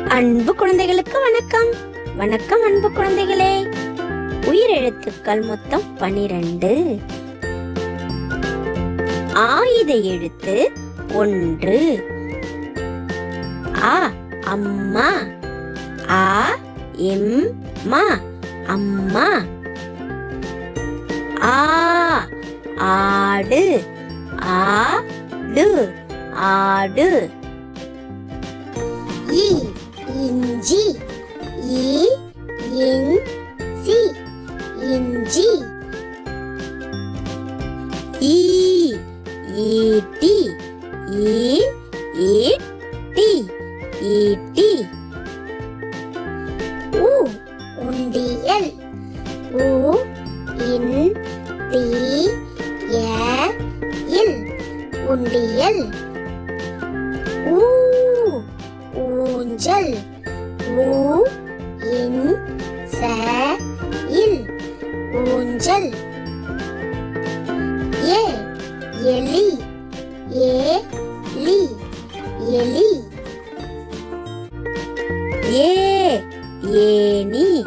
அன்பு குழந்தைகளுக்கு வணக்கம். வணக்கம் அன்பு குழந்தைகளே. உயிரெழுத்துக்கள் மொத்தம் 12. ஆயுத எழுத்து 1. ஆ அம்மா. ஆ எம்மா அம்மா. ஆ ஆடு. ஆடு ஆடு. இ இஞ்சி. இ இஞ்சி இஞ்சி. ஈ ஈட்டி. ஈ ஈட்டி ஈட்டி. உ உண்டியல். உ இன் டி ய இல் உண்டியல். ஊ ஊஞ்சல். ஊ இன் ச இல் ஊஞ்சல். ஏ எலி. ஏ லி எலி. ஏ ஏனி.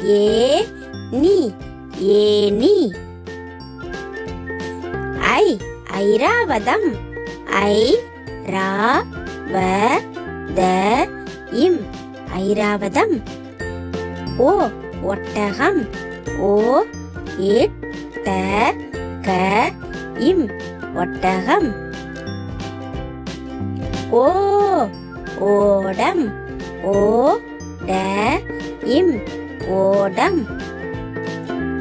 ஏ நீ ஏனி. ஐ ஐராவதம். ஐ ரா வ த இம் ஐராவதம். ஓ ஒட்டகம். ஓ இட்ட க இம் ஒட்டகம். ஓ ஓடம். ஓ ட இம் ஓடம்.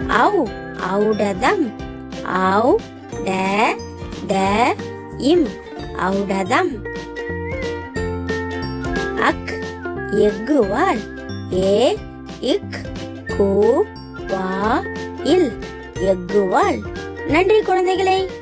ஔ ஔடதம். ஔ ட த இம் ஔடதம். அக் எக்குவால். ஏ இக் கு வா இல் எக்குவால். நன்றி குழந்தைகளே.